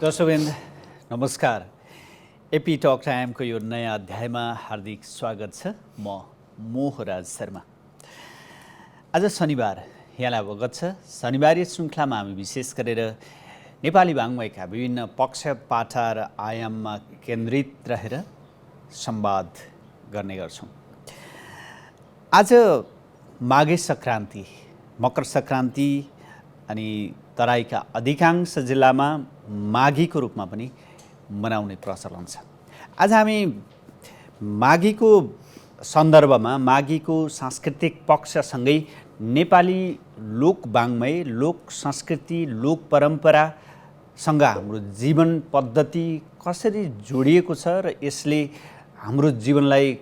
दर्शकवृन्द नमस्कार। AP talk टाइमको यो नयाँ अध्यायमा हार्दिक स्वागत छ। म मोहराज शर्मा। आज शनिबार, यहाँलाई अवगत छ, शनिबारी श्रृङ्खलामा हामी विशेष गरेर नेपाली वाङ्मयका विभिन्न पक्ष पाटा र आयाममा केन्द्रित रहेर संवाद गर्ने गर्छौँ। आज माघे सङ्क्रान्ति, मकर सङ्क्रान्ति अनि तराईका अधिकांश जिल्लामा माघीको रूपमा पनि मनाउने प्रचलन छ। आज हामी माघीको सन्दर्भमा माघीको सांस्कृतिक पक्षसँगै नेपाली लोक वाङ्मय, लोक संस्कृति, लोक परम्परासँग हाम्रो जीवन पद्धति कसरी जोडिएको छ र यसले हाम्रो जीवनलाई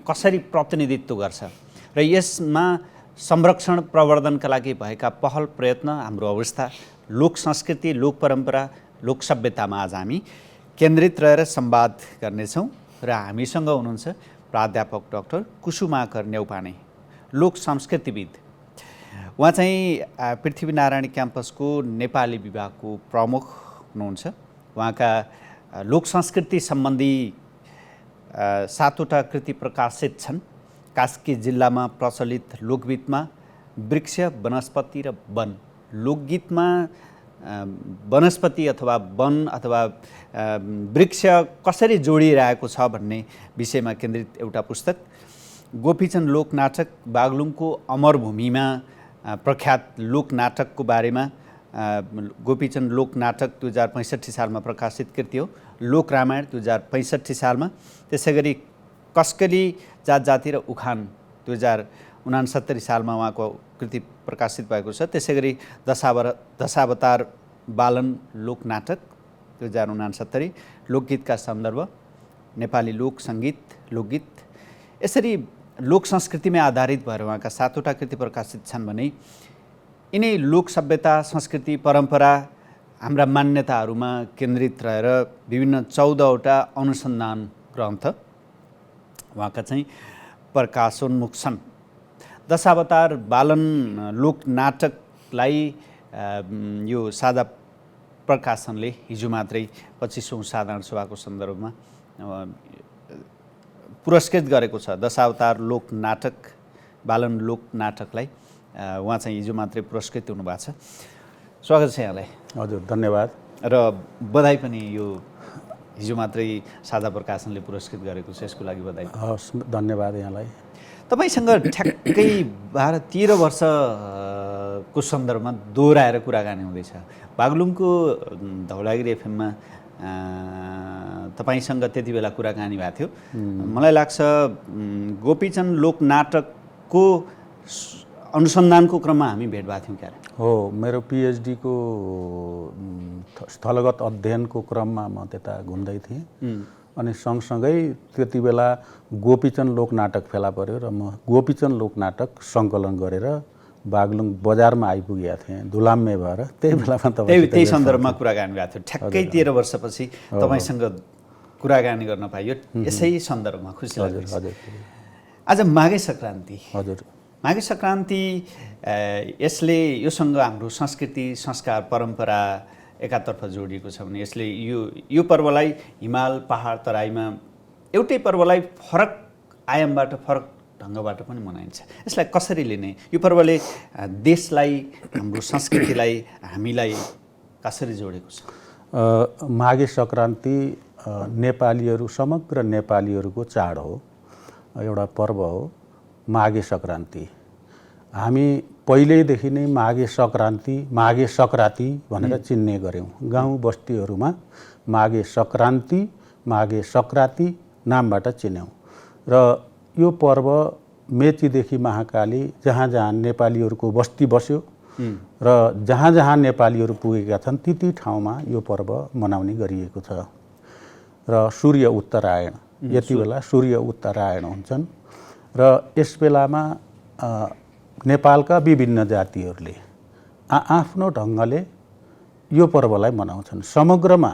कसरी प्रतिनिधित्व गर्छ र यसमा संरक्षण प्रवर्धनका लागि भएका पहल प्रयत्न, हाम्रो अवस्था, लोक संस्कृति, लोक परम्परा, लोक सभ्यतामा आज हामी केन्द्रित रहेर संवाद गर्नेछौँ। र हामीसँग हुनुहुन्छ प्राध्यापक डाक्टर कुसुमाकर न्यौपाने, लोक संस्कृतिविद। उहाँ चाहिँ पृथ्वीनारायण क्याम्पसको नेपाली विभागको प्रमुख हुनुहुन्छ। उहाँका लोक संस्कृति सम्बन्धी 7वटा कृति प्रकाशित छन्। कास्की जिल्लामा प्रचलित लोकगीतमा वृक्ष, वनस्पति र वन, लोकगीतमा वनस्पति अथवा वन अथवा वृक्ष कसरी जोडिरहेको छ भन्ने विषयमा केन्द्रित एउटा पुस्तक। गोपीचन्द लोकनाटक, बागलुङको अमरभूमिमा प्रख्यात लोकनाटकको बारेमा गोपीचन्द लोकनाटक 2065 सालमा प्रकाशित कृति हो। लोक रामायण 2065 सालमा। त्यसै गरी कस्कली जात जाति र उखान 2069 सालमा उहाँको कृति प्रकाशित भएको छ। त्यसै गरी दशावतार बालन लोकनाटक 2069, लोकगीतका सन्दर्भ, नेपाली लोक सङ्गीत, लोकगीत। यसरी लोक संस्कृतिमै आधारित भएर उहाँका 7वटा कृति प्रकाशित छन् भने यिनै लोक सभ्यता, संस्कृति, परम्परा, हाम्रा मान्यताहरूमा केन्द्रित रहेर विभिन्न 14वटा अनुसन्धान ग्रन्थ उहाँका चाहिँ प्रकाशोन्मुख छन्। दशावतार बालन लोकनाटकलाई यो साझा प्रकाशनले हिजो मात्रै 25औं साधारण सभाको सन्दर्भमा पुरस्कृत गरेको छ। दशावतार लोकनाटक, बालन लोकनाटकलाई उहाँ चाहिँ हिजो मात्रै पुरस्कृत हुनुभएको छ। स्वागत छ यहाँलाई। हजुर, धन्यवाद र बधाई पनि। यो हिजो मात्रै साझा प्रकाशनले पुरस्कृत गरेको छ, यसको लागि बधाई। हस्, धन्यवाद यहाँलाई। तपाईसँग ठ्याक्कै 12-13 वर्षको सन्दर्भमा दोहोऱ्याएर कुराकानी हुँदैछ। बागलुङको धौलागिरी एफएममा तपाईँसँग त्यति बेला कुराकानी भएको थियो। मलाई लाग्छ गोपीचन्द लोकनाटकको अनुसन्धानको क्रममा हामी भेट भएको थियौँ क्यारे? हो, मेरो पिएचडी को स्थलगत अध्ययनको क्रममा म त्यता घुम्दै थिएँ अनि सँगसँगै त्यति बेला गोपीचन्द लोकनाटक फेला पर्यो र म गोपीचन्द लोकनाटक सङ्कलन गरेर बागलुङ बजारमा आइपुगेका थिएँ धुलाम्मे भएर। त्यही बेलामा त्यही सन्दर्भमा कुराकानी भएको थियो। ठ्याक्कै 13 वर्षपछि तपाईँसँग कुराकानी गर्न पाइयो यसै सन्दर्भमा। खुसी लाग्छ। आज माघे सङ्क्रान्ति। हजुर, माघे सङ्क्रान्ति यसले योसँग हाम्रो संस्कृति, संस्कार, परम्परा एकातर्फ जोडिएको छ भने यसले यो पर्वलाई हिमाल, पहाड, तराईमा एउटै पर्वलाई फरक आयामबाट, फरक ढङ्गबाट पनि मनाइन्छ। यसलाई कसरी लिने? यो पर्वले देशलाई, हाम्रो संस्कृतिलाई, हामीलाई कसरी जोडेको छ? माघे सङ्क्रान्ति नेपालीहरू, समग्र नेपालीहरूको चाड हो, एउटा पर्व हो माघे सङ्क्रान्ति। हामी पहिल्यैदेखि नै माघे सङ्क्रान्ति, माघे सङ्क्रान्ति भनेर चिन्ने गऱ्यौँ। गाउँ बस्तीहरूमा माघे सङ्क्रान्ति, माघे सङ्क्रान्ति नामबाट चिन्यौँ। र यो पर्व मेचीदेखि महाकाली जहाँ जहाँ नेपालीहरूको बस्ती बस्यो र जहाँ जहाँ नेपालीहरू पुगेका छन् ती ठाउँमा यो पर्व मनाउने गरिएको छ। र सूर्य उत्तरायण, यति बेला सूर्य उत्तरायण हुन्छन् र यस बेलामा नेपालका विभिन्न जातिहरूले आफ्नो ढङ्गले यो पर्वलाई मनाउँछन्। समग्रमा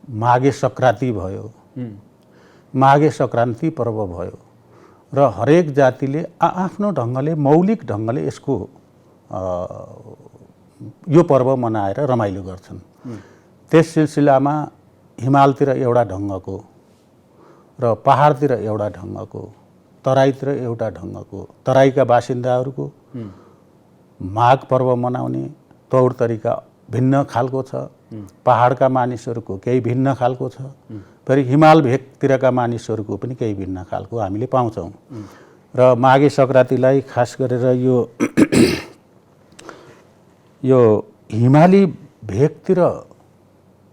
माघे सङ्क्रान्ति भयो, माघे सङ्क्रान्ति पर्व भयो र हरेक जातिले आफ्नो ढङ्गले, मौलिक ढङ्गले यसको यो पर्व मनाएर रमाइलो गर्छन्। त्यस सिलसिलामा हिमालतिर एउटा ढङ्गको र पहाडतिर एउटा ढङ्गको, तराईतिर एउटा ढङ्गको, तराईका बासिन्दाहरूको माघ पर्व मनाउने तौर तरिका भिन्न खालको छ, पहाडका मानिसहरूको केही भिन्न खालको छ, फेरि हिमाल भेगतिरका मानिसहरूको पनि केही भिन्न खालको हामीले पाउँछौँ। र माघे सङ्क्रान्तिलाई खास गरेर यो हिमाली भेगतिर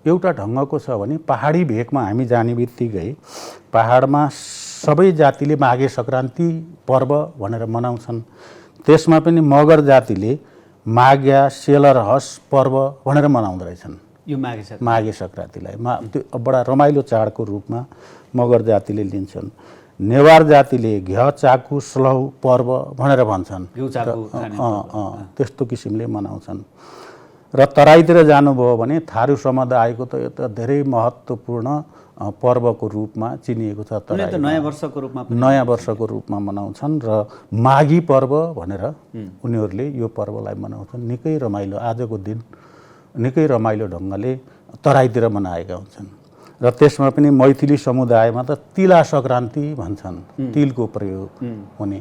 एउटा ढङ्गको छ भने पहाडी भेगमा हामी जाने बित्तिकै पहाडमा सबै जातिले माघे सङ्क्रान्ति पर्व भनेर मनाउँछन्। त्यसमा पनि मगर जातिले माघ्या सेलर हस पर्व भनेर मनाउँदो रहेछन् यो माघे सङ्क्रान्तिलाई। त्यो बडा रमाइलो चाडको रूपमा मगर जातिले लिन्छन्। नेवार जातिले घ्य चाकु स्लहु पर्व भनेर भन्छन्, त्यस्तो किसिमले मनाउँछन्। र तराईतिर जानुभयो भने थारू समुदायको त यो त धेरै महत्त्वपूर्ण पर्वको रूपमा चिनिएको छ। नयाँ वर्षको रूपमा मनाउँछन् र माघी पर्व भनेर उनीहरूले यो पर्वलाई मनाउँछन्। निकै रमाइलो, आजको दिन निकै रमाइलो ढङ्गले तराईतिर मनाएका हुन्छन्। र त्यसमा पनि मैथिली समुदायमा त तिला सङ्क्रान्ति भन्छन्, तिलको प्रयोग हुने।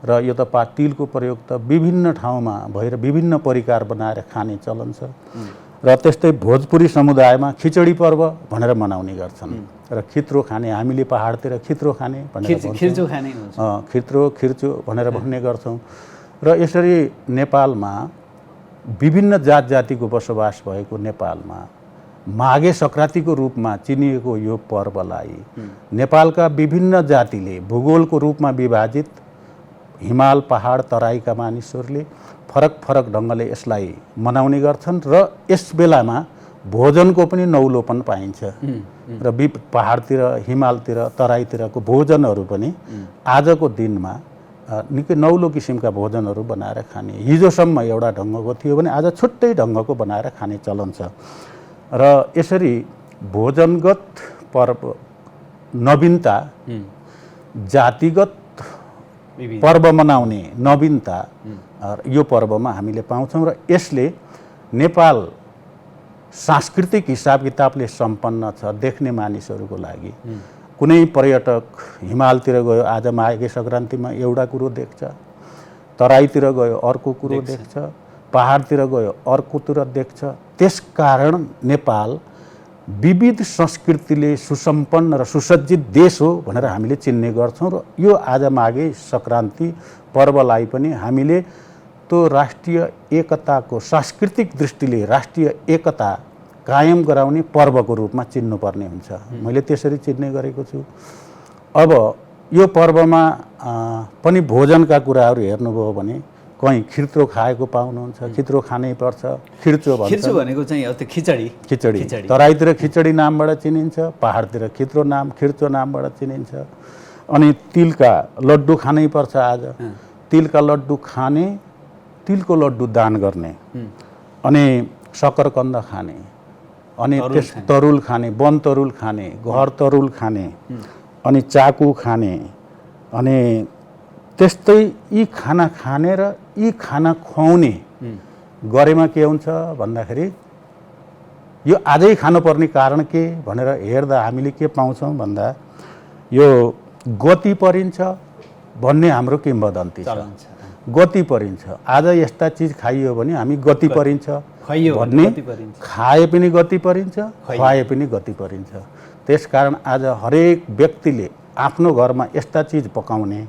र यो त तिलको प्रयोग त विभिन्न ठाउँमा भएर विभिन्न परिकार बनाएर खाने चलन छ। र त्यस्तै भोजपुरी समुदायमा खिचडी पर्व भनेर मनाउने गर्छन्। र खिच्रो खाने, हामीले पहाडतिर खिच्रो खाने भनेर खिर्चो भनेर भन्ने गर्छौँ। र यसरी नेपालमा विभिन्न जात जातिको बसोबास भएको नेपालमा माघे सङ्क्रान्तिको रूपमा चिनिएको यो पर्वलाई नेपालका विभिन्न जातिले भूगोलको रूपमा विभाजित हिमाल, पहाड, तराईका मानिसहरूले फरक फरक ढङ्गले यसलाई मनाउने गर्छन्। र यस बेलामा भोजनको पनि नौलोपन पाइन्छ। र पहाडतिर, हिमालतिर, तराईतिरको भोजनहरू पनि आजको दिनमा निकै नौलो किसिमका भोजनहरू बनाएर खाने। हिजोसम्म एउटा ढङ्गको थियो भने आज छुट्टै ढङ्गको बनाएर खाने चलन छ। र यसरी भोजनगत पर्व, नवीनता, जातिगत पर्व मनाउने नवीनता यो पर्वमा हामीले पाउँछौँ। र यसले नेपाल सांस्कृतिक हिसाब किताबले सम्पन्न छ देख्ने मानिसहरूको लागि। कुनै पर्यटक हिमालतिर गयो, आज माघे सङ्क्रान्तिमा एउटा कुरो देख्छ, तराईतिर गयो अर्को कुरो देख्छ, पहाडतिर गयो अर्कोतिर देख्छ। त्यसकारण नेपाल विविध संस्कृतिले सुसम्पन्न र सुसज्जित देश हो भनेर हामीले चिन्ने गर्छौँ। र यो आज माघे सङ्क्रान्ति पर्वलाई पनि हामीले त्यो राष्ट्रिय एकताको सांस्कृतिक दृष्टिले राष्ट्रिय एकता कायम गराउने पर्वको रूपमा चिन्नुपर्ने हुन्छ। मैले त्यसरी चिन्ने गरेको छु। अब यो पर्वमा पनि भोजनका कुराहरू हेर्नुभयो भने कहीँ खिर्चो खाएको पाउनुहुन्छ, खिच्रो खानै पर्छ, खिर्चो भनेको चाहिँ खिचडी। तराईतिर खिचडी नामबाट चिनिन्छ, पहाडतिर खिर्चो नामबाट चिनिन्छ। अनि तिलका लड्डु खानै पर्छ आज। तिलका लड्डु खाने, तिलको लड्डु दान गर्ने, अनि सकरकन्द खाने, अनि त्यस तरुल खाने, वन तरुल खाने, घर तरुल खाने, अनि चाकु खाने। अनि त्यस्तै यी खाना खाने र यी खाना खुवाउने गरेमा के हुन्छ भन्दाखेरि यो आजै खानुपर्ने कारण के भनेर हेर्दा हामीले के पाउँछौँ भन्दा यो गति परिन्छ भन्ने हाम्रो किम्वदन्ती छ। गति परिन्छ, आज यस्ता चिज खाइयो भने हामी गति परिन्छ भन्ने, खाए पनि गति परिन्छ, खुवाए पनि गति परिन्छ। त्यसकारण आज हरेक व्यक्तिले आफ्नो घरमा यस्ता चिज पकाउने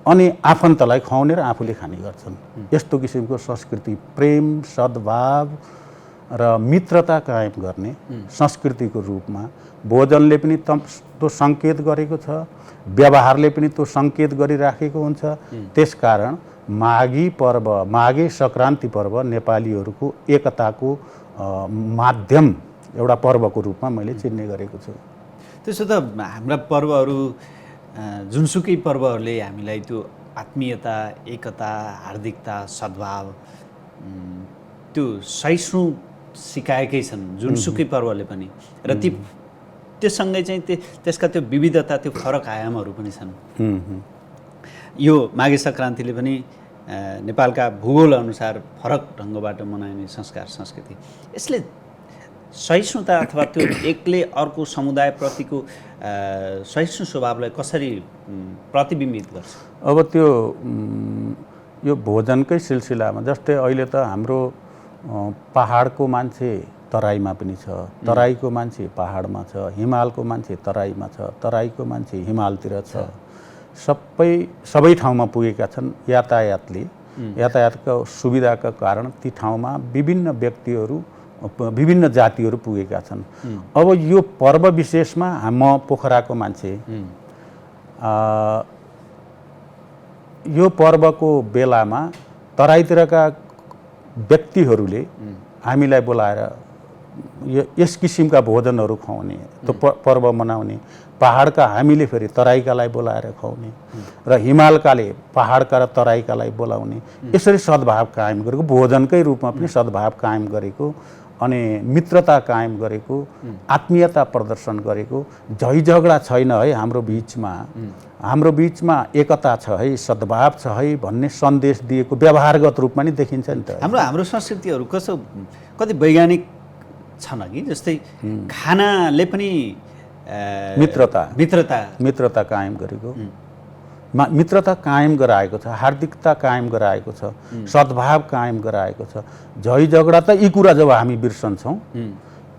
अनि आफन्तलाई खुवाउने र आफूले खाने गर्छन्। यस्तो किसिमको संस्कृति, प्रेम, सद्भाव र मित्रता कायम गर्ने संस्कृतिको रूपमा भोजनले पनि त्यो सङ्केत गरेको छ, व्यवहारले पनि त्यो सङ्केत गरिराखेको हुन्छ। त्यसकारण माघी पर्व, माघे सङ्क्रान्ति पर्व नेपालीहरूको एकताको माध्यम, एउटा पर्वको रूपमा मैले चिन्ने गरेको छु। त्यसो त हाम्रा पर्वहरू, जुनसुकै पर्वहरूले हामीलाई त्यो आत्मीयता, एकता, हार्दिकता, सद्भाव त्यो सहिष्णु सिकाएकै छन् जुनसुकै पर्वले पनि। र त्योसँगै चाहिँ त्यसका त्यो विविधता, त्यो फरक आयामहरू पनि छन्। यो माघे सङ्क्रान्तिले पनि नेपालका भूगोल अनुसार फरक ढङ्गबाट मनाइने संस्कार, संस्कृति, यसले सहिष्णुता अथवा त्यो एकले अर्को समुदायप्रतिको सहिष्णु स्वभावलाई कसरी प्रतिबिम्बित गर्छ? अब त्यो यो भोजनकै सिलसिलामा जस्तै अहिले त हाम्रो पहाडको मान्छे तराईमा पनि छ, तराईको मान्छे पहाडमा छ, हिमालको मान्छे तराईमा छ, तराईको मान्छे हिमालतिर छ। सबै ठाउँमा पुगेका छन्। यातायातको सुविधाका कारण ती ठाउँमा विभिन्न व्यक्तिहरू, विभिन्न जातिहरू पुगेका छन्। अब यो पर्व विशेषमा म पोखराको मान्छे, यो पर्वको बेलामा तराईतिरका व्यक्तिहरूले हामीलाई बोलाएर यस किसिमका भोजनहरू खुवाउने, त्यो पर्व मनाउने। पहाडका हामीले फेरि तराईकालाई बोलाएर खुवाउने र हिमालकाले पहाडका र तराईकालाई बोलाउने। यसरी सद्भाव कायम गरेको, भोजनकै रूपमा पनि सद्भाव कायम गरेको, अनि मित्रता कायम गरेको, आत्मीयता प्रदर्शन गरेको। झैझगडा छैन है हाम्रो बिचमा एकता छ है, सद्भाव छ है भन्ने सन्देश दिएको व्यवहारगत रूपमा नि देखिन्छ नि त। हाम्रो संस्कृतिहरू कति वैज्ञानिक छन् कि, जस्तै खानाले पनि मित्रता कायम गरेको, मित्रता कायम गराएको छ, हार्दिकता कायम गराएको छ, सद्भाव कायम गराएको छ। झैझगडा त यी कुरा जब हामी बिर्सन्छौँ,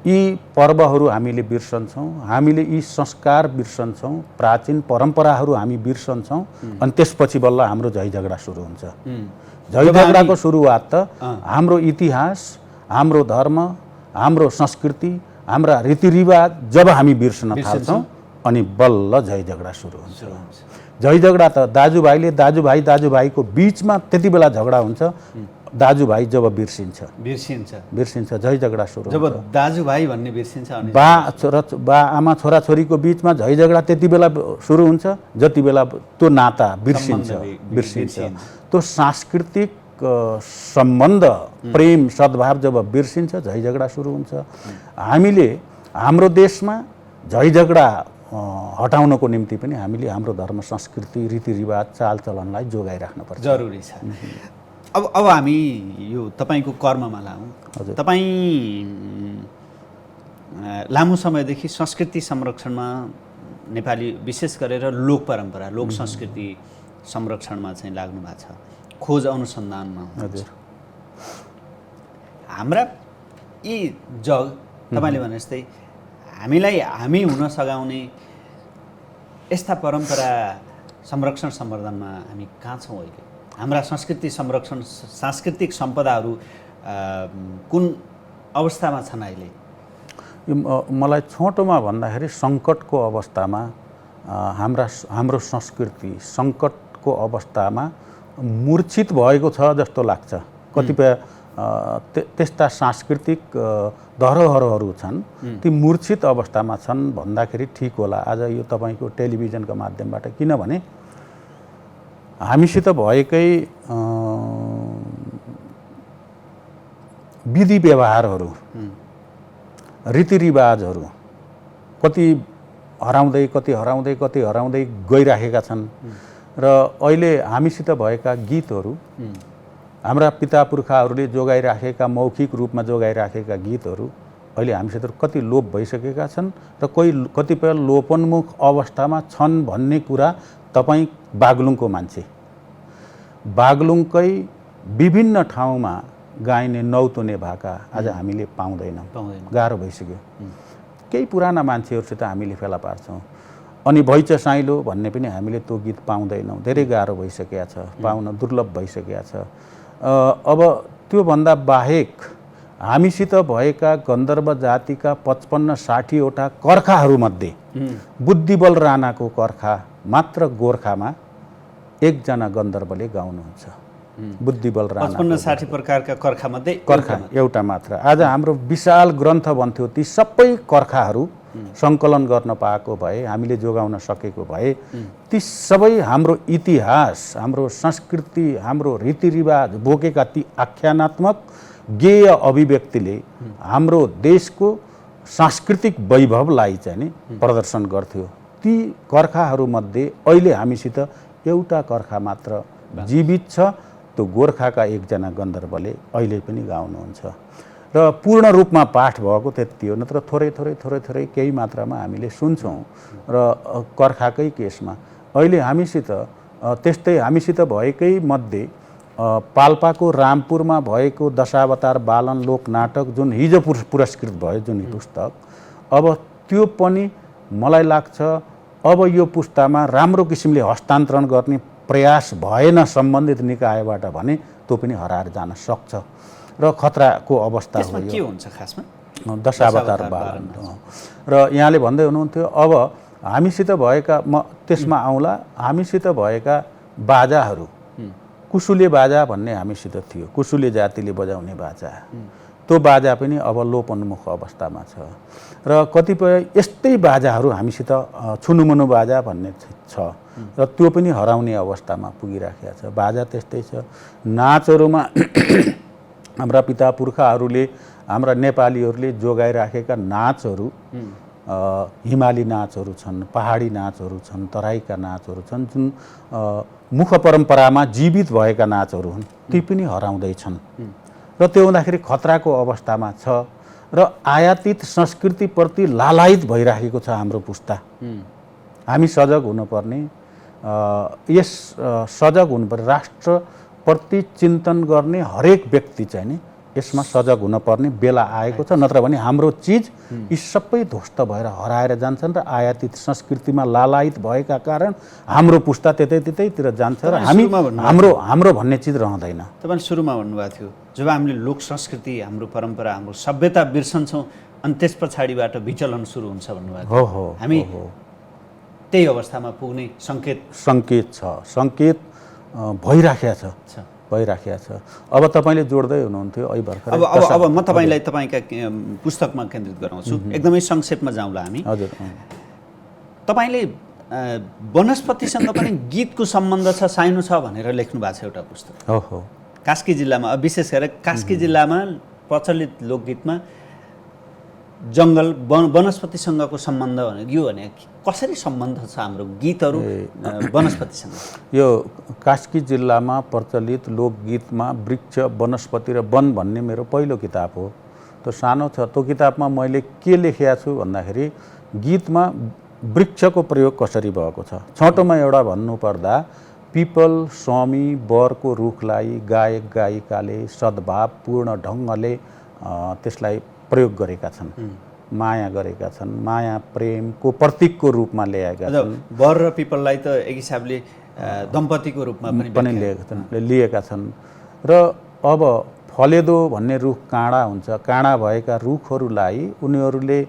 यी पर्वहरू हामीले बिर्सन्छौँ, हामीले यी संस्कार बिर्सन्छौँ, प्राचीन परम्पराहरू हामी बिर्सन्छौँ, अनि त्यसपछि बल्ल हाम्रो झैझगडा सुरु हुन्छ। झैझगडाको सुरुवात त हाम्रो इतिहास, हाम्रो धर्म, हाम्रो संस्कृति, हाम्रा रीतिरिवाज जब हामी बिर्सन थाल्छौँ अनि बल्ल झैझगडा सुरु हुन्छ। झैझगडा त दाजुभाइको बिचमा त्यति बेला झगडा हुन्छ दाजुभाइ जब बिर्सिन्छ झैझगडा सुरु हुन्छ। जब दाजुभाइ भन्ने बिर्सिन्छ अनि बा आमा छोराछोरीको बिचमा झैझगडा त्यति बेला सुरु हुन्छ जति बेला त्यो नाता बिर्सिन्छ। त्यो सांस्कृतिक सम्बन्ध, प्रेम, सद्भाव जब बिर्सिन्छ झैझगडा सुरु हुन्छ। हामीले हाम्रो देशमा झैझगडा हटाउनको निम्ति पनि हामीले हाम्रो धर्म, संस्कृति, रीतिरिवाज, चालचलनलाई जोगाइराख्नुपर्छ, जरुरी छ। अब हामी यो तपाईँको कर्ममा लाउँ। तपाईँ लामो समयदेखि संस्कृति संरक्षणमा, नेपाली विशेष गरेर लोक परम्परा, लोक संस्कृति संरक्षणमा चाहिँ लाग्नु भएको छ, खोज अनुसन्धानमा। हजुर, हाम्रा यी जग तपाईँले भने जस्तै हामी हुन सघाउने यस्ता परम्परा संरक्षण सम्वर्धनमा हामी कहाँ छौँ अहिले? हाम्रा संस्कृति संरक्षण, सांस्कृतिक सम्पदाहरू कुन अवस्थामा छन् अहिले? मलाई छोटोमा भन्दाखेरि सङ्कटको अवस्थामा हाम्रो संस्कृति सङ्कटको अवस्थामा मूर्छित भएको छ जस्तो लाग्छ। कतिपय त्यस्ता सांस्कृतिक धरोहरहरू छन्, ती मूर्छित अवस्थामा छन् भन्दाखेरि ठिक होला आज यो तपाईँको टेलिभिजनको माध्यमबाट। किनभने हामीसित भएकै विधि व्यवहारहरू, रीतिरिवाजहरू कति हराउँदै गइराखेका छन्। र अहिले हामीसित भएका गीतहरू, हाम्रा पिता पुर्खाहरूले जोगाइराखेका, मौखिक रूपमा जोगाइराखेका गीतहरू अहिले हामीसित कति लोप भइसकेका छन् र कतिपय लोपोन्मुख अवस्थामा छन् भन्ने कुरा तपाईँ बागलुङको मान्छे, बागलुङकै विभिन्न ठाउँमा गाइने नौतोने भाका आज हामीले पाउँदैनौँ, गाह्रो भइसक्यो। केही पुराना मान्छेहरूसित हामीले फेला पार्छौँ। अनि भैँच साइलो भन्ने पनि हामीले त्यो गीत पाउँदैनौँ, धेरै गाह्रो भइसकेका छ, पाउन दुर्लभ भइसकेका छ। अब त्योभन्दा बाहेक हामीसित भएका गन्धर्व जातिका 55-60वटा कर्खाहरूमध्ये बुद्धिबल राणाको कर्खा मात्र गोर्खामा एकजना गन्धर्वले गाउनुहुन्छ। बुद्धिबल राणा 55-60 प्रकारका कर्खामध्ये कर्खा एउटा मात्र। आज हाम्रो विशाल ग्रन्थ बन्थ्यो, ती सबै कर्खाहरू सङ्कलन गर्न पाएको भए, हामीले जोगाउन सकेको भए, ती सबै हाम्रो इतिहास, हाम्रो संस्कृति, हाम्रो रीतिरिवाज बोकेका ती आख्यानात्मक गेय अभिव्यक्तिले हाम्रो देशको सांस्कृतिक वैभवलाई चाहिँ नि प्रदर्शन गर्थ्यो। ती कर्खाहरूमध्ये अहिले हामीसित एउटा कर्खा मात्र जीवित छ, त्यो गोर्खाका एकजना गन्धर्वले अहिले पनि गाउनुहुन्छ। र पूर्ण रूपमा पाठ भएको त्यति हो, नत्र थोरै थोरै थोरै थोरै केही मात्रामा हामीले सुन्छौँ। र कर्खाकै केसमा अहिले हामीसित त्यस्तै हामीसित भएकै मध्ये पाल्पाको रामपुरमा भएको दशावतार बालन लोकनाटक जुन हिजो पुरस्कृत भयो, जुन पुस्तक, अब त्यो पनि मलाई लाग्छ अब यो पुस्तामा राम्रो किसिमले हस्तान्तरण गर्ने प्रयास भएन सम्बन्धित निकायबाट भने त्यो पनि हराएर जान सक्छ र खतराको अवस्था हो। के हुन्छ खासमा दशावतार बालन। र यहाँले भन्दै हुनुहुन्थ्यो अब हामीसित भएका, म त्यसमा आउँला, हामीसित भएका बाजाहरू, कुसुले बाजा भन्ने हामीसित थियो, कुसुले जातिले बजाउने बाजा, त्यो बाजा पनि अब लोपोन्मुख अवस्थामा छ। र कतिपय यस्तै बाजाहरू हामीसित छुनुमुनु बाजा भन्ने छ र त्यो पनि हराउने अवस्थामा पुगिराखेको छ। बाजा त्यस्तै छ। नाचहरूमा हाम्रा पिता पुर्खाहरूले, हाम्रा नेपालीहरूले जोगाइराखेका नाचहरू, हिमाली नाचहरू छन्, पहाडी नाचहरू छन्, तराईका नाचहरू छन्, जुन मुख परम्परामा जीवित भएका नाचहरू हुन्, ती पनि हराउँदैछन्। र त्यो हुँदाखेरि खतराको अवस्थामा छ र आयातित संस्कृतिप्रति लालायित भइराखेको छ हाम्रो पुस्ता। हामी सजग हुनुपर्ने, यस सजग हुनुपर्ने, राष्ट्रप्रति चिन्तन गर्ने हरेक व्यक्ति चाहिँ नि यसमा सजग हुनुपर्ने बेला आएको छ। नत्र भने हाम्रो चिज यी सबै ध्वस्त भएर हराएर जान्छन् र आयातित संस्कृतिमा लालायित भएका कारण हाम्रो पुस्ता त्यतैतिर जान्छ र हाम्रो भन्ने चिज रहँदैन। तपाईँले सुरुमा भन्नुभएको थियो जब हामीले लोक संस्कृति, हाम्रो परम्परा, हाम्रो सभ्यता बिर्सन्छौँ अनि त्यस पछाडिबाट विचलन सुरु हुन्छ भन्नुभएको थियो। हो, हामी त्यही अवस्थामा पुग्ने सङ्केत छ, सङ्केत भइराखेको छ। अब तपाईँले जोड्दै हुनुहुन्थ्यो अहिले भर्खर। अब म तपाईँलाई तपाईँका पुस्तकमा केन्द्रित गराउँछु, एकदमै संक्षेपमा जाउँला हामी। हजुर, तपाईँले वनस्पतिसँग पनि गीतको सम्बन्ध छ, साइनो छ भनेर लेख्नु भएको छ एउटा पुस्तक। हो, कास्की जिल्लामा, विशेष गरेर कास्की जिल्लामा प्रचलित लोकगीतमा जङ्गल वनस्पतिसँगको सम्बन्ध भने यो भने कसरी सम्बन्ध छ हाम्रो गीतहरू वनस्पतिसँग? यो कास्की जिल्लामा प्रचलित लोकगीतमा वृक्ष, वनस्पति र वन भन्ने मेरो पहिलो किताब हो। त्यो सानो छ। त्यो किताबमा मैले के लेखेको छु भन्दाखेरि गीतमा वृक्षको प्रयोग कसरी भएको छ। छोटोमा एउटा भन्नुपर्दा पिपल, स्वामी, बरको रुखलाई गायक गायिकाले सद्भावपूर्ण ढङ्गले त्यसलाई प्रयोग गरेका छन्, माया गरेका छन्, माया प्रेमको प्रतीकको रूपमा ल्याएका छन्। बर र पिपललाई त एक हिसाबले दम्पतिको रूपमा पनि लिएका छन्। र अब फलेदो भन्ने रुख काँडा हुन्छ, काँडा भएका रुखहरूलाई उनीहरूले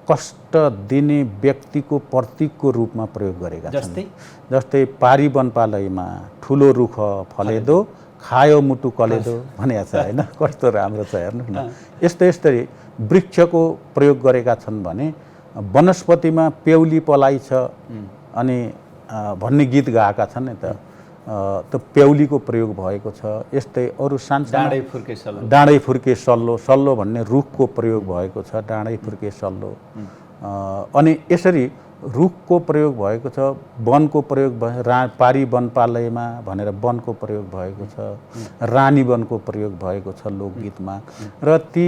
कष्ट दिने व्यक्तिको प्रतीकको रूपमा प्रयोग गरेका छन्। जस्तै पारी वनपालैमा ठुलो रुख फलेदो, खायो मुटु कलेदो भनेको छ होइन, कस्तो राम्रो छ हेर्नु न। यस्तै वृक्षको प्रयोग गरेका छन् भने वनस्पतिमा पेउली पलाइ छ अनि भन्ने गीत गाएका छन् नि त, त्यो पेउलीको प्रयोग भएको छ। यस्तै अरू डाँडै फुर्के सल्लो भन्ने रुखको प्रयोग भएको छ, डाँडै फुर्के सल्लो। अनि यसरी रुखको प्रयोग भएको छ, वनको प्रयोग पारी वनपालैमा भनेर वनको प्रयोग भएको छ, रानी वनको प्रयोग भएको छ लोकगीतमा। र ती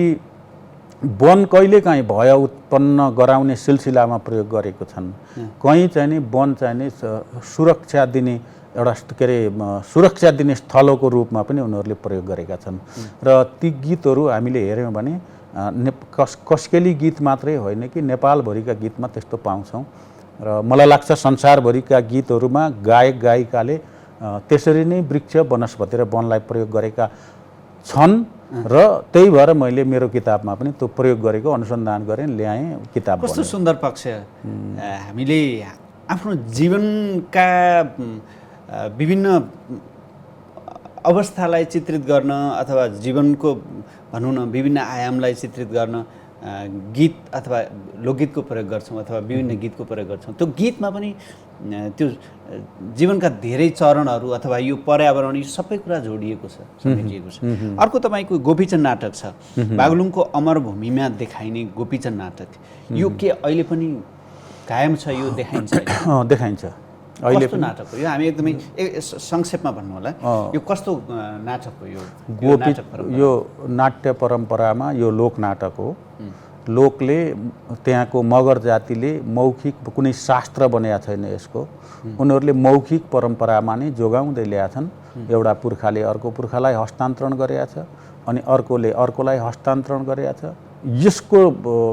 वन कहिलेकाहीँ भय उत्पन्न गराउने सिलसिलामा प्रयोग गरेको छन्। कहीँ चाहिँ नि वन चाहिँ नि सुरक्षा दिने एउटा सुरक्षा दिने स्थलको रूपमा पनि उनीहरूले प्रयोग गरेका छन्। र ती गीतहरू हामीले हेऱ्यौँ भने कस्केली गीत मात्रै होइन कि नेपालभरिका गीतमा त्यस्तो पाउँछौँ। र मलाई लाग्छ संसारभरिका गीतहरूमा गायक गायिकाले त्यसरी नै वृक्ष, वनस्पति र वनलाई प्रयोग गरेका छन्। र त्यही भएर मैले मेरो किताबमा पनि त्यो प्रयोग गरेको अनुसन्धान गरेँ, ल्याएँ, किताब। कस्तो सुन्दर पक्ष। हामीले आफ्नो जीवनका विभिन्न अवस्थालाई चित्रित गर्न अथवा जीवनको भनौँ न विभिन्न आयामलाई चित्रित गर्न गीत अथवा लोकगीतको प्रयोग गर्छौँ अथवा विभिन्न गीतको प्रयोग गर्छौँ। त्यो गीतमा पनि त्यो जीवनका धेरै चरणहरू अथवा यो पर्यावरण यो सबै कुरा जोडिएको छ, समेटिएको छ। अर्को तपाईँको गोपीचन्द नाटक छ, बागलुङको अमरभूमिमा देखाइने गोपीचन्द नाटक। यो के अहिले पनि कायम छ? यो देखाइन्छ? देखाइन्छ। कस्तो नाटक हो यो? हामी एकदमै संक्षेपमा भन्नु होला, यो कस्तो नाटक हो यो? यो नाट्य परम्परामा यो लोक नाटक हो। लोकले त्यहाँको मगर जातिले मौखिक कुनै शास्त्र बनाएको छैन यसको, उनीहरूले मौखिक परम्परामा नै जोगाउँदै ल्याएछन्। एउटा पुर्खाले अर्को पुर्खालाई हस्तान्तरण गरेका छ अनि अर्कोले अर्कोलाई हस्तान्तरण गरेका छ। यसको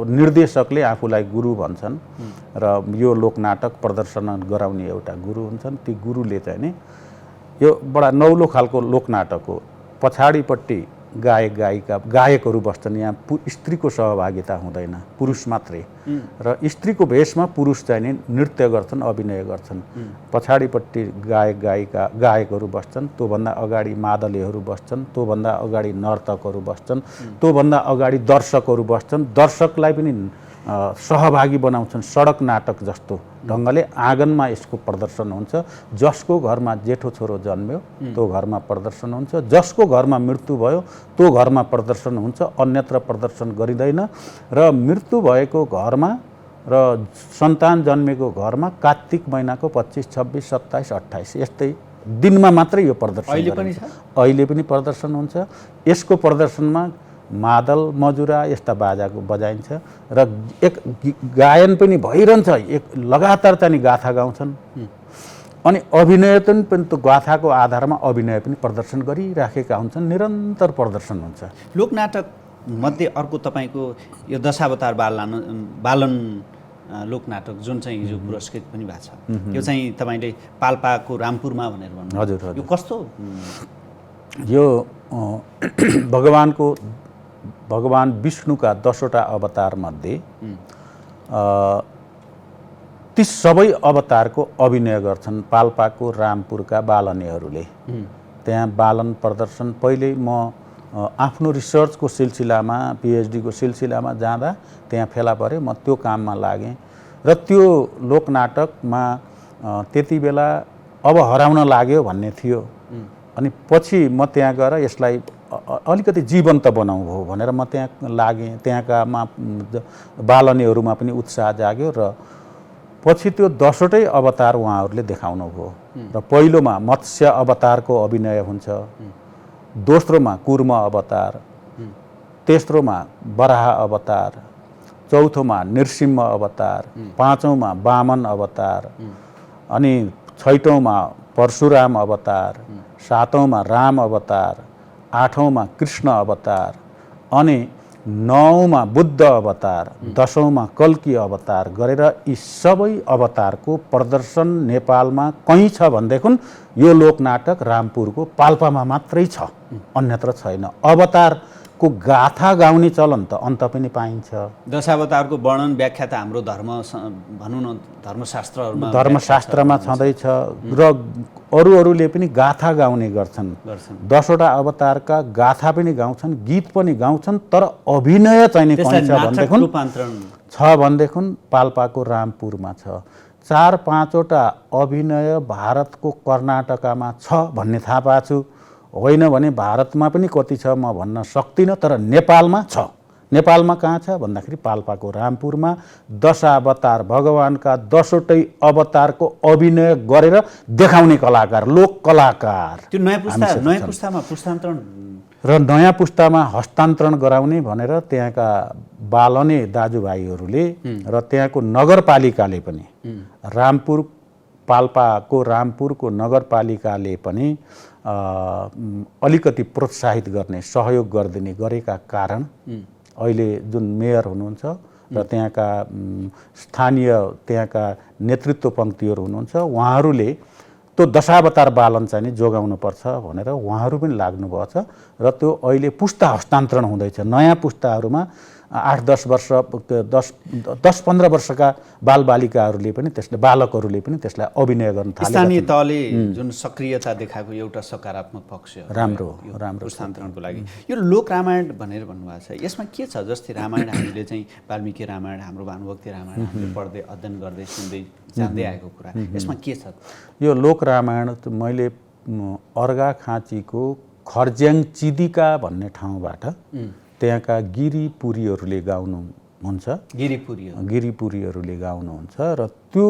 निर्देशकले आफूलाई गुरु भन्छन् र यो लोकनाटक प्रदर्शन गराउने एउटा गुरु हुन्छन्। ती गुरुले चाहिँ नि यो बडा नौलो खालको लोकनाटक हो। पछाडिपट्टि गायकहरू बस्छन्। यहाँ स्त्रीको सहभागिता हुँदैन, पुरुष मात्रै, र स्त्रीको भेषमा पुरुष चाहिँ नि नृत्य गर्छन्, अभिनय गर्छन्। पछाडिपट्टि गायकहरू बस्छन्, त्योभन्दा अगाडि मादलेहरू बस्छन्, त्योभन्दा अगाडि नर्तकहरू बस्छन्, त्योभन्दा अगाडि दर्शकहरू बस्छन्। दर्शकलाई पनि सहभागी बनाउँछन्। सडक नाटक जस्तो ढङ्गले आँगनमा यसको प्रदर्शन हुन्छ। जसको घरमा जेठो छोरो जन्म्यो त्यो घरमा प्रदर्शन हुन्छ, जसको घरमा मृत्यु भयो त्यो घरमा प्रदर्शन हुन्छ, अन्यत्र प्रदर्शन गरिँदैन। र मृत्यु भएको घरमा र सन्तान जन्मेको घरमा कार्तिक महिनाको 25, 26, 27, 28 यस्तै दिनमा मात्रै यो प्रदर्शन अहिले पनि प्रदर्शन हुन्छ। यसको प्रदर्शनमा मादल, मजुरा यस्ता बाजाको बजाइन्छ र एक गायन पनि भइरहन्छ। एक लगातार चाहिँ गाथा गाउँछन् अनि अभिनय पनि त्यो गाथाको आधारमा अभिनय पनि प्रदर्शन गरिराखेका हुन्छन्। निरन्तर प्रदर्शन हुन्छ। लोकनाटक मध्ये अर्को तपाईँको यो दशावतार बालन लोकनाटक जुन चाहिँ हिजो पुरस्कृत पनि भएको छ, यो चाहिँ तपाईँले पाल्पाको रामपुरमा भनेर भन्नु। हजुर, यो कस्तो? यो भगवान विष्णुका 10वटा अवतार मध्ये ती सबै अवतारको अभिनय गर्छन् पाल्पाको रामपुरका बालनेहरूले। त्यहाँ बालन प्रदर्शन पहिले म आफ्नो रिसर्चको सिलसिलामा, पिएचडीको सिलसिलामा जाँदा त्यहाँ फेला परेँ। म त्यो काममा लागेँ र त्यो लोकनाटकमा त्यति बेला अब हराउन लाग्यो भन्ने थियो। अनि पछि म त्यहाँ गएर यसलाई अलिकति जीवन्त बनाउँ हो भनेर म त्यहाँ लागेँ। त्यहाँका बालनेहरूमा पनि उत्साह जाग्यो र पछि त्यो 10वटै अवतार उहाँहरूले देखाउनु भयो। र पहिलोमा मत्स्य अवतारको अभिनय हुन्छ, दोस्रोमा कुर्म अवतार, तेस्रोमा वराह अवतार, चौथोमा नृसिंह अवतार, पाँचौँमा वामन अवतार, अनि छैटौँमा परशुराम अवतार, सातौँमा राम अवतार, आठौँमा कृष्ण अवतार, अनि नौमा बुद्ध अवतार, 10औँमा कल्की अवतार गरेर यी सबै अवतारको प्रदर्शन नेपालमा कहीँ छ भनेदेखि यो लोकनाटक रामपुरको पाल्पामा मात्रै छ, अन्यत्र छैन। अवतारको गाथा गाउने चलन त अन्त पनि पाइन्छ। दशावतारको वर्णन व्याख्या त हाम्रो भनौँ न धर्मशास्त्रमा छँदैछ र अरूले पनि गाथा गाउने गर्छन्। 10वटा अवतारका गाथा पनि गाउँछन्, गीत पनि गाउँछन्, तर अभिनय चाहिँ नि छ भनेदेखि पाल्पाको रामपुरमा छ। 4-5वटा अभिनय भारतको कर्नाटकमा छ भन्ने थाहा पाएको छु। होइन भने भारतमा पनि कति छ म भन्न सक्दिनँ, तर नेपालमा छ। नेपालमा कहाँ छ भन्दाखेरि पाल्पाको रामपुरमा 10 अवतार भगवानका 10वटै अवतारको अभिनय गरेर देखाउने कलाकार, लोक कलाकार। त्यो नयाँ पुस्तामा पुस्तान्तरण र नयाँ पुस्तामा हस्तान्तरण गराउने भनेर त्यहाँका बालने दाजुभाइहरूले र त्यहाँको नगरपालिकाले पनि पाल्पाको रामपुरको नगरपालिकाले पनि अलिकति प्रोत्साहित गर्ने, सहयोग गरिदिने गरेका कारण अहिले जुन मेयर हुनुहुन्छ र त्यहाँका स्थानीय त्यहाँका नेतृत्व पङ्क्तिहरू हुनुहुन्छ, उहाँहरूले त्यो दशावतार बालन चाहिँ नि जोगाउनुपर्छ भनेर उहाँहरू पनि लाग्नुभएको छ र त्यो अहिले पुस्ता हस्तान्तरण हुँदैछ। नयाँ पुस्ताहरूमा 8-10 वर्ष 10-15 वर्षका बालबालिकाहरूले पनि त्यसले बालकहरूले पनि त्यसलाई अभिनय गर्न थाले। स्थानीय तहले जुन सक्रियता देखाएको एउटा सकारात्मक पक्ष हो राम्रो पुस्तान्तरणको लागि। यो लोक रामायण भनेर भन्नुभएको छ, यसमा के छ? जस्तै रामायण हामीले चाहिँ वाल्मिकी रामायण, हाम्रो भानुभक्ति रामायण हामीले पढ्दै अध्ययन गर्दै सुन्दै जान्दै आएको कुरा, यसमा के छ? यो लोक रामायण मैले अर्घाखाँचीको खर्ज्याङ चिदिका भन्ने ठाउँबाट त्यहाँका गिरिपुरीहरूले गाउनुहुन्छ। गिरिपुरीहरूले गाउनुहुन्छ र त्यो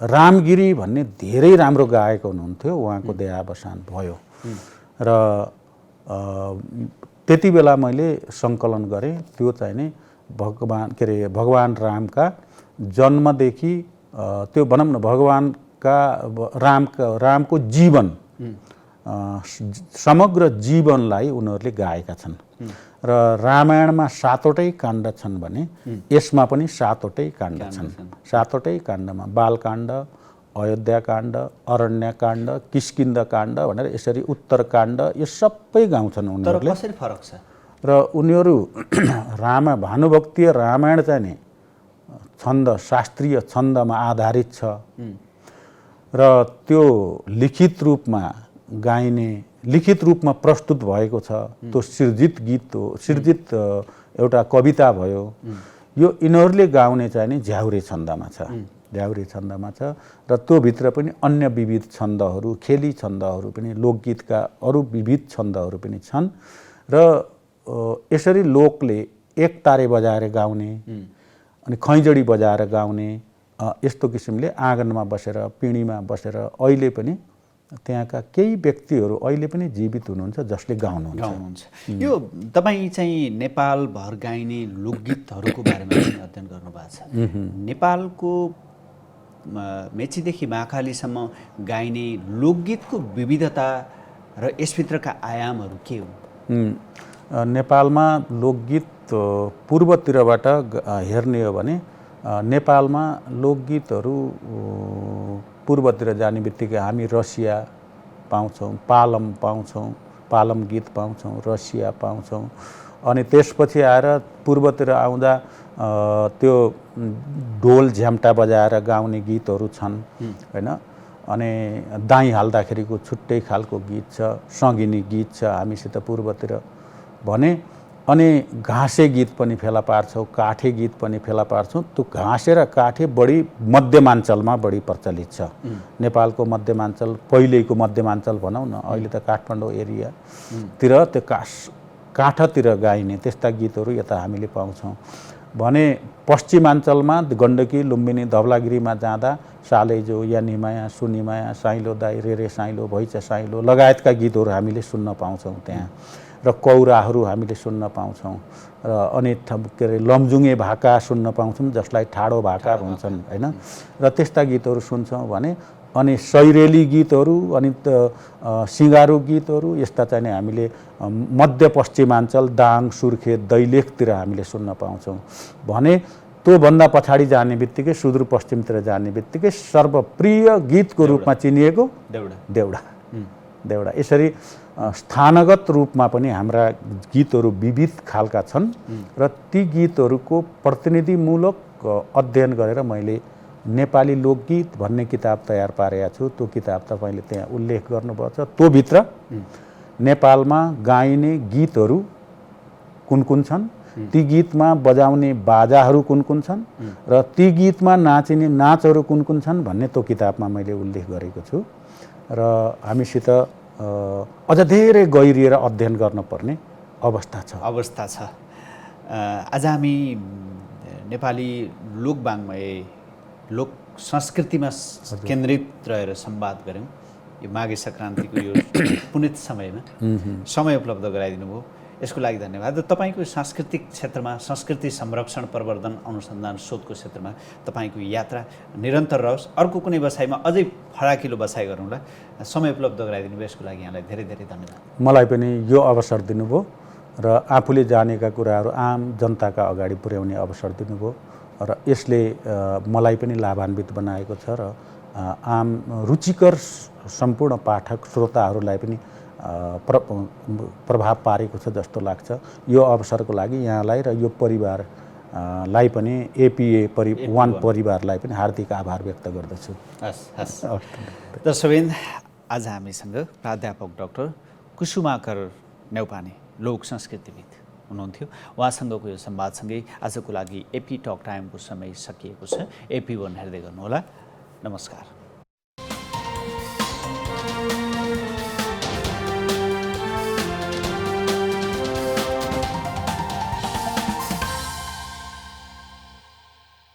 रामगिरी भन्ने धेरै राम्रो गायक हुनुहुन्थ्यो, उहाँको देहावसान भयो र त्यति बेला मैले सङ्कलन गरेँ। त्यो चाहिँ नि भगवान रामका जन्मदेखि त्यो भनौँ न भगवानका रामको जीवन समग्र जीवनलाई उनीहरूले गाएका छन् र रामायणमा 7वटै काण्ड छन् भने यसमा पनि 7वटै काण्ड छन्। 7वटै काण्डमा बालकाण्ड, अयोध्याकाण्ड, अरण्यकाण्ड, किष्किन्धकाण्ड भनेर यसरी उत्तरकाण्ड यो सबै गाउँछन् उनीहरूले। तर कसरी फरक छ? र उनीहरू भानुभक्तीय रामायण चाहिँ नि छन्द शास्त्रीय छन्दमा आधारित छ र त्यो लिखित रूपमा गाइने, लिखित रूपमा प्रस्तुत भएको छ। त्यो सृजित गीत हो, सृजित एउटा कविता भयो। यो यिनीहरूले गाउने चाहिँ नि झ्याउरे छन्दमा छ, झ्याउरे छन्दमा छ र त्यो भित्र पनि अन्य विविध छन्दहरू, खेली छन्दहरू पनि, लोकगीतका अरू विविध छन्दहरू पनि छन् र यसरी लोकले एक तारे बजाएर गाउने अनि खैँजडी बजाएर गाउने यस्तो किसिमले आँगनमा बसेर, पिँढीमा बसेर अहिले पनि त्यहाँका केही व्यक्तिहरू अहिले पनि जीवित हुनुहुन्छ जसले गाउनुहुन्छ। यो तपाईँ चाहिँ नेपालभर गाइने लोकगीतहरूको बारेमा पनि अध्ययन गर्नुभएको छ। नेपालको मेचीदेखि महाकालीसम्म गाइने लोकगीतको विविधता र यसभित्रका आयामहरू के हुन्? नेपालमा लोकगीत पूर्वतिरबाट हेर्ने हो भने नेपालमा लोकगीतहरू पूर्वतिर जाने बित्तिकै हामी रसिया पाउँछौँ, पालम पाउँछौँ, पालम गीत पाउँछौँ, रसिया पाउँछौँ। अनि त्यसपछि आएर पूर्वतिर आउँदा त्यो ढोल झ्याम्टा बजाएर गाउने गीतहरू छन् हैन। अनि दाइँ हाल्दाखेरिको छुट्टै खालको गीत छ, सङ्गिनी गीत छ हामीसित पूर्वतिर भने। अनि घाँसे गीत पनि फेला पार्छौँ, काठे गीत पनि फेला पार्छौँ। त्यो घाँसे र काठे बढी मध्यमाञ्चलमा बढी प्रचलित छ। नेपालको मध्यमाञ्चल, पहिलेको मध्यमाञ्चल भनौँ न, अहिले त काठमाडौँ एरियातिर त्यो काठतिर गाइने त्यस्ता गीतहरू यता हामीले पाउँछौँ भने पश्चिमाञ्चलमा गण्डकी, लुम्बिनी, धवलागिरीमा जाँदा सालेजो, यानिमाया, सुनिमाया, साइलो दाई, रे साइलो, भैचा साइलो लगायतका गीतहरू हामीले सुन्न पाउँछौँ त्यहाँ र कौराहरू हामीले सुन्न पाउँछौँ र अनि के अरे लमजुङे भाका सुन्न पाउँछौँ जसलाई ठाडो भाका भन्छन् हैन। र त्यस्ता गीतहरू सुन्छौँ भने अनि सैरेली गीतहरू अनि सिँगारो गीतहरू यस्ता चाहिँ हामीले मध्यपश्चिमाञ्चल, दाङ, सुर्खेत, दैलेखतिर हामीले सुन्न पाउँछौँ भने त्योभन्दा पछाडि जाने बित्तिकै सुदूरपश्चिमतिर जाने बित्तिकै सर्वप्रिय गीतको रूपमा चिनिएको देउडा। यसरी स्थानगत रूपमा पनि हाम्रा गीतहरू विविध खालका छन् र ती गीतहरूको प्रतिनिधिमूलक अध्ययन गरेर मैले नेपाली लोकगीत भन्ने किताब तयार पारेको छु। त्यो किताब तपाईँले त्यहाँ उल्लेख गर्नुपर्छ। त्यो भित्र नेपालमा गाइने गीतहरू कुन छन्, ती गीतमा बजाउने बाजाहरू कुन छन् र ती गीतमा नाचिने नाचहरू कुन छन् भन्ने त्यो किताबमा मैले उल्लेख गरेको छु र हामीसित अझ धेरै गहिरिएर अध्ययन गर्नुपर्ने अवस्था छ। आज हामी नेपाली लोकवाङ्मय, लोक संस्कृतिमा केन्द्रित रहेर संवाद गऱ्यौँ। यो माघे सङ्क्रान्तिको यो पुनित समयमा समय उपलब्ध गराइदिनु भयो, यसको लागि धन्यवाद। तपाईँको सांस्कृतिक क्षेत्रमा, संस्कृति संरक्षण, प्रवर्धन, अनुसन्धान, शोधको क्षेत्रमा तपाईँको यात्रा निरन्तर रहोस्। अर्को कुनै बसाइमा अझै फराकिलो बसाइ गरौँला। समय उपलब्ध गराइदिनु भयो, यसको लागि यहाँलाई धेरै धेरै धन्यवाद। मलाई पनि यो अवसर दिनुभयो र आफूले जानेका कुराहरू आम जनताका अगाडि पुर्याउने अवसर दिनुभयो र यसले मलाई पनि लाभान्वित बनाएको छ र आम रुचिकर सम्पूर्ण पाठक श्रोताहरूलाई पनि प्रभाव पारेको छ जस्तो लाग्छ। यो अवसरको लागि यहाँलाई र यो परिवारलाई पनि AP1 परिवारलाई पनि हार्दिक आभार व्यक्त गर्दछु। हस्। दर्शकवृन्द, आज हामीसँग प्राध्यापक डाक्टर कुसुमाकर न्यौपाने लोक संस्कृतिविद हुनुहुन्थ्यो। उहाँसँगको यो संवादसँगै आजको लागि AP टक टाइमको समय सकिएको छ। AP1 हेर्दै गर्नुहोला। नमस्कार।